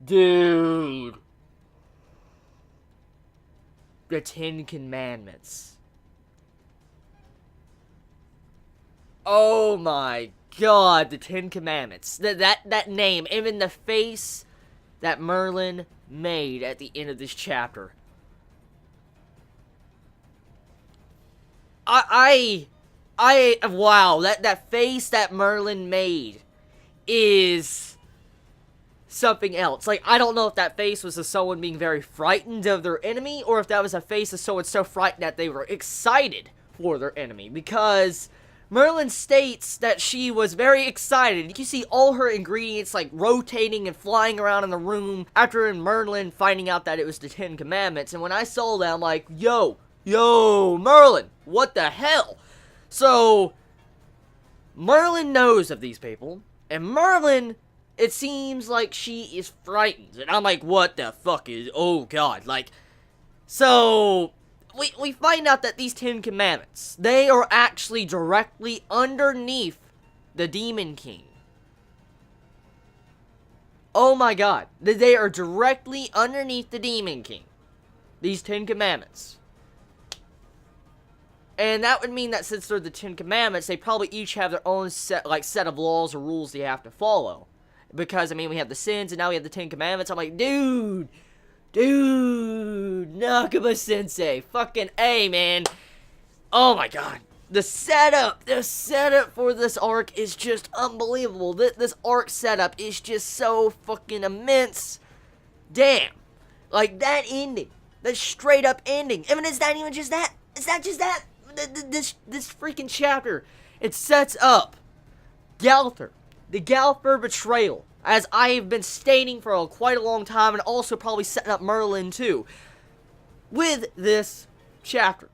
Dude. The Ten Commandments. Oh my god, the Ten Commandments. That name, even the face that Merlin made at the end of this chapter. Wow, that face that Merlin made is something else. Like, I don't know if that face was of someone being very frightened of their enemy, or if that was a face of someone so frightened that they were excited for their enemy, because Merlin states that she was very excited. You see all her ingredients, like, rotating and flying around in the room after Merlin finding out that it was the Ten Commandments, and when I saw that, I'm like, yo, Merlin, what the hell? So, Merlin knows of these people, and Merlin, it seems like she is frightened. And I'm like, what the fuck is, oh god, like, so, we find out that these Ten Commandments, they are actually directly underneath the Demon King. Oh my god, they are directly underneath the Demon King. These Ten Commandments. And that would mean that since they're the Ten Commandments, they probably each have their own set of laws or rules they have to follow. Because, I mean, we have the sins, and now we have the Ten Commandments. I'm like, dude, Nakama Sensei, fucking A, man. Oh my god. The setup for this arc is just unbelievable. This arc setup is just so fucking immense. Damn. Like, that ending. That straight up ending. I mean, it's not even just that. It's not just that. This freaking chapter, it sets up Gowther, the Gowther betrayal, as I have been stating for quite a long time, and also probably setting up Merlin too. With this chapter,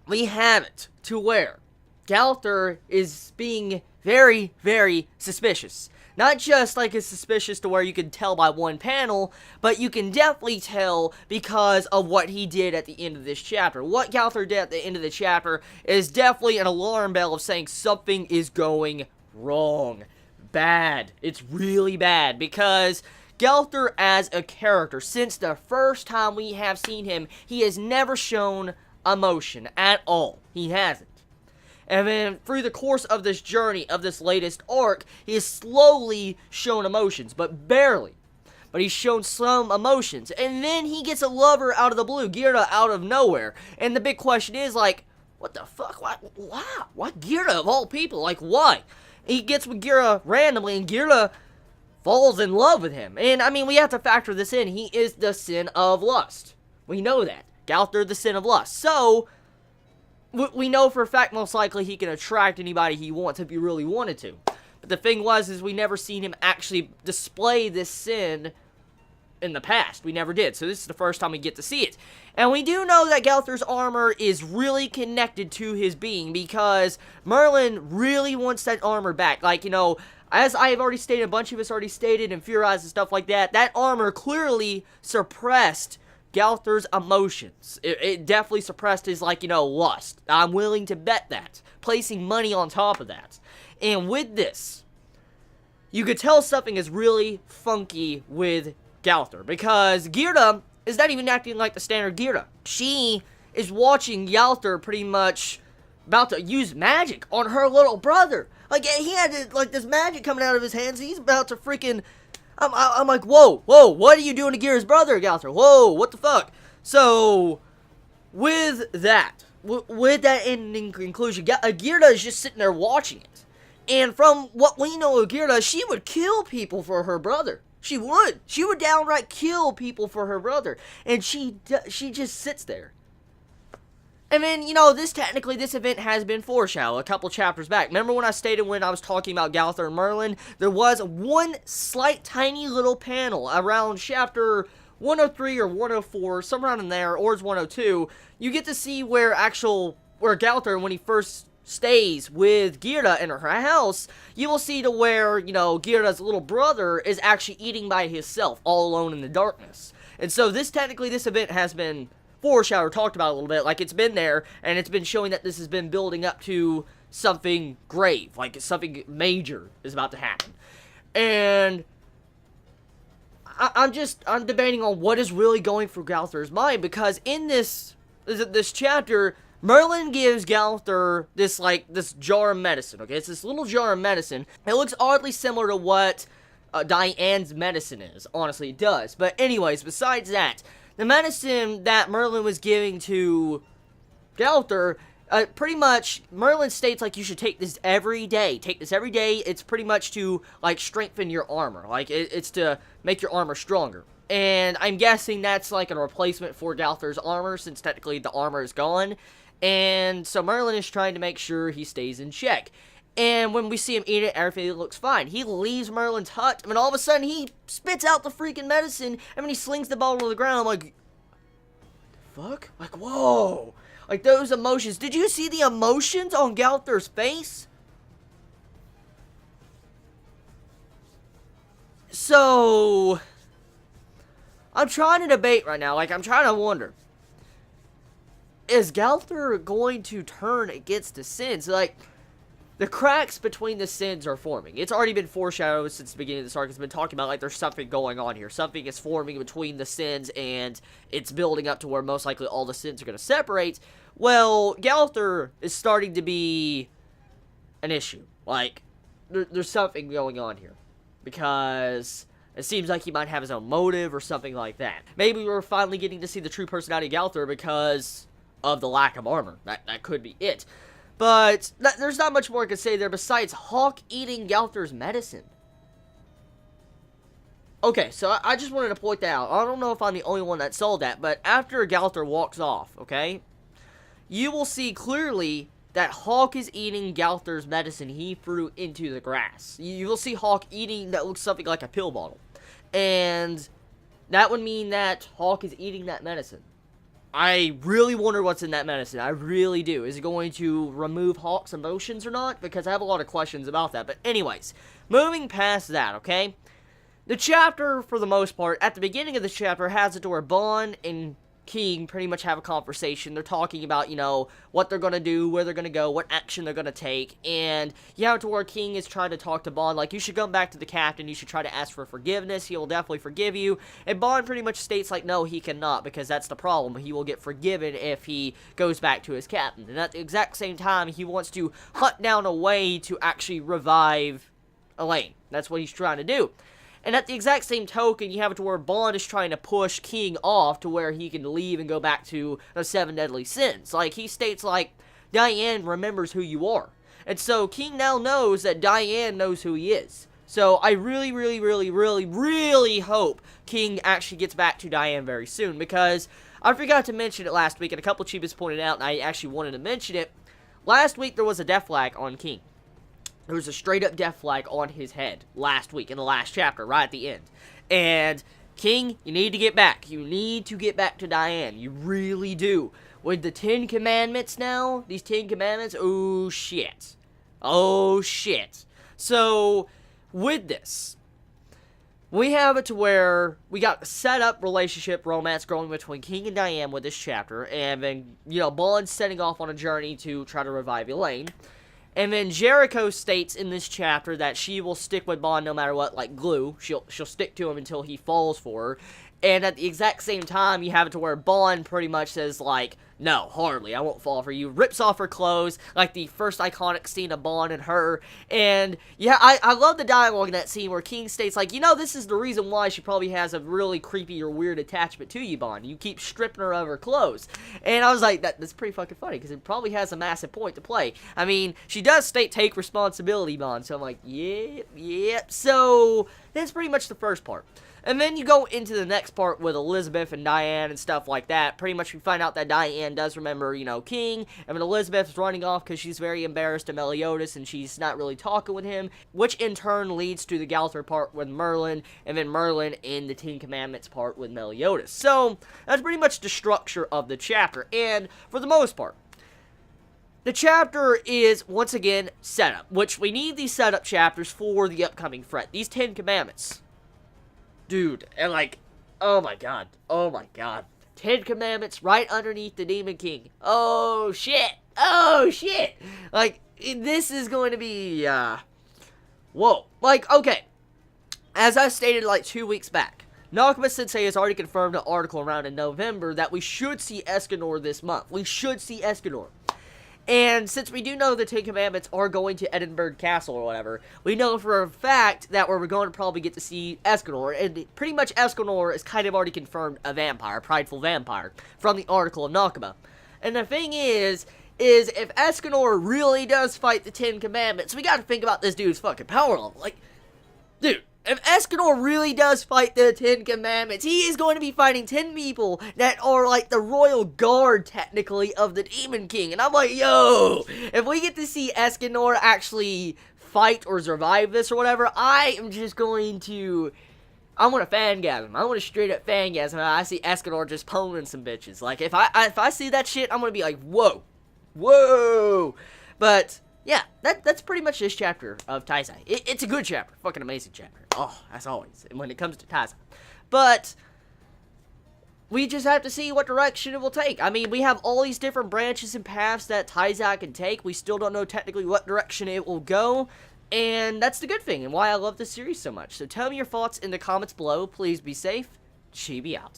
we have it to where Gowther is being very, very suspicious. Not just like it's suspicious to where you can tell by one panel, but you can definitely tell because of what he did at the end of this chapter. What Gowther did at the end of the chapter is definitely an alarm bell of saying something is going wrong. Bad. It's really bad, because Gowther as a character, since the first time we have seen him, he has never shown emotion at all. He hasn't. And then, through the course of this journey, of this latest arc, he has slowly shown emotions, but barely. But he's shown some emotions. And then he gets a lover out of the blue, Girda out of nowhere. And the big question is, like, what the fuck? Why Girda of all people? Like, why? He gets with Girda randomly, and Girda falls in love with him. And, I mean, we have to factor this in. He is the sin of lust. We know that. Gowther, the sin of lust. So, we know for a fact most likely he can attract anybody he wants if he really wanted to. But the thing is we never seen him actually display this sin in the past. We never did. So this is the first time we get to see it. And we do know that Gowther's armor is really connected to his being, because Merlin really wants that armor back. Like, you know, as I have already stated, a bunch of us already stated, and Fear Eyes and stuff like that, that armor clearly suppressed Gowther's emotions. It definitely suppressed his, like, you know, lust. I'm willing to bet that. Placing money on top of that. And with this, you could tell something is really funky with Gowther, because Girda is not even acting like the standard Girda. She is watching Gowther pretty much about to use magic on her little brother. Like, he had, like, this magic coming out of his hands, and he's about to freaking... I'm like, whoa, what are you doing to Girda's brother, Gowther? Whoa, what the fuck? So, with that ending conclusion, Girda is just sitting there watching it. And from what we know of Girda, she would kill people for her brother. She would. She would downright kill people for her brother. And she just sits there. And then, you know, this event has been foreshadowed a couple chapters back. Remember when I stated when I was talking about Gowther and Merlin? There was one slight, tiny little panel around chapter 103 or 104, somewhere in there, or it's 102. You get to see where Gowther, when he first stays with Girda in her house, you will see to where, you know, Girda's little brother is actually eating by himself, all alone in the darkness. And so this event has been foreshadowed, talked about a little bit, like it's been there, and it's been showing that this has been building up to something grave, like something major is about to happen. And I'm debating on what is really going through Gowther's mind, because in this chapter, Merlin gives Gowther this jar of medicine, okay? It's this little jar of medicine. It looks oddly similar to what Diane's medicine is. Honestly, it does. But anyways, besides that, the medicine that Merlin was giving to Gowther, pretty much, Merlin states, like, you should take this every day. Take this every day. It's pretty much to, like, strengthen your armor. Like, it's to make your armor stronger. And I'm guessing that's, like, a replacement for Gowther's armor, since technically the armor is gone. And so Merlin is trying to make sure he stays in check. And when we see him eat it, everything looks fine. He leaves Merlin's hut, and all of a sudden, he spits out the freaking medicine, and when he slings the bottle to the ground, I'm like, fuck? Like, whoa. Like, those emotions. Did you see the emotions on Gowther's face? So, I'm trying to debate right now. Like, I'm trying to wonder, is Gowther going to turn against the Sins? Like, the cracks between the Sins are forming. It's already been foreshadowed since the beginning of this arc. It's been talking about, like, there's something going on here. Something is forming between the Sins, and it's building up to where most likely all the Sins are going to separate. Well, Gowther is starting to be an issue. Like, there's something going on here. Because it seems like he might have his own motive or something like that. Maybe we're finally getting to see the true personality of Gowther because of the lack of armor. That could be it. But there's not much more I can say there besides Hawk eating Gowther's medicine. Okay, so I just wanted to point that out. I don't know if I'm the only one that saw that, but after Gowther walks off, okay, you will see clearly that Hawk is eating Gowther's medicine he threw into the grass. You will see Hawk eating that looks something like a pill bottle. And that would mean that Hawk is eating that medicine. I really wonder what's in that medicine. I really do. Is it going to remove Hawk's emotions or not? Because I have a lot of questions about that. But anyways, moving past that, okay? The chapter, for the most part, at the beginning of the chapter, has it to where Bond and King pretty much have a conversation. They're talking about, you know, what they're going to do, where they're going to go, what action they're going to take, and you have it to where King is trying to talk to Bond, like, you should come back to the captain, you should try to ask for forgiveness, he will definitely forgive you, and Bond pretty much states, like, no, he cannot, because that's the problem, he will get forgiven if he goes back to his captain, and at the exact same time, he wants to hunt down a way to actually revive Elaine. That's what he's trying to do. And at the exact same token, you have it to where Bond is trying to push King off to where he can leave and go back to the 7 Deadly Sins. Like, he states, like, Diane remembers who you are. And so, King now knows that Diane knows who he is. So, I really, really, really, really, really hope King actually gets back to Diane very soon. Because I forgot to mention it last week, and a couple of Chibis pointed out, and I actually wanted to mention it. Last week, there was a death flag on King. There was a straight-up death flag on his head last week in the last chapter, right at the end. And, King, you need to get back. You need to get back to Diane. You really do. With the 10 Commandments now, these 10 Commandments, oh, shit. Oh, shit. So, with this, we have it to where we got a set-up relationship, romance growing between King and Diane with this chapter. And then, you know, Bond setting off on a journey to try to revive Elaine. And then Jericho states in this chapter that she will stick with Bond no matter what, like glue. She'll stick to him until he falls for her. And at the exact same time, you have it to where Bond pretty much says, like, no, hardly, I won't fall for you. Rips off her clothes, like the first iconic scene of Bond and her. And, yeah, I love the dialogue in that scene where King states, like, you know, this is the reason why she probably has a really creepy or weird attachment to you, Bond. You keep stripping her of her clothes. And I was like, that's pretty fucking funny, because it probably has a massive point to play. I mean, she does state, take responsibility, Bond. So I'm like, yeah. So, that's pretty much the first part. And then you go into the next part with Elizabeth and Diane and stuff like that. Pretty much we find out that Diane does remember, you know, King. And then Elizabeth's running off because she's very embarrassed of Meliodas and she's not really talking with him. Which in turn leads to the Gowther part with Merlin. And then Merlin in the 10 Commandments part with Meliodas. So, that's pretty much the structure of the chapter. And for the most part, the chapter is, once again, setup. Which we need these setup chapters for the upcoming threat. These 10 Commandments. Dude, and like, oh my god. 10 Commandments right underneath the Demon King. Oh shit. Like, this is going to be, whoa. Like, okay. As I stated like 2 weeks back, Nakama Sensei has already confirmed an article around in November that we should see Escanor this month. We should see Escanor. And since we do know the Ten Commandments are going to Edinburgh Castle or whatever, we know for a fact that we're going to probably get to see Escanor. And pretty much Escanor is kind of already confirmed a vampire, a prideful vampire, from the article of Nakama. And the thing is if Escanor really does fight the Ten Commandments, we gotta think about this dude's fucking power level. Like, dude, if Escanor really does fight the Ten Commandments, he is going to be fighting 10 people that are like the royal guard, technically, of the Demon King. And I'm like, yo, if we get to see Escanor actually fight or survive this or whatever, I am just going to... I want to fangasm. I want to straight up fangasm. I see Escanor just pwning some bitches. Like, if I see that shit, I'm going to be like, whoa. Whoa. But... yeah, that's pretty much this chapter of Taizai. It's a good chapter. Fucking amazing chapter. Oh, as always, when it comes to Taizai. But, we just have to see what direction it will take. I mean, we have all these different branches and paths that Taizai can take. We still don't know technically what direction it will go. And that's the good thing, and why I love this series so much. So tell me your thoughts in the comments below. Please be safe. Chibi out.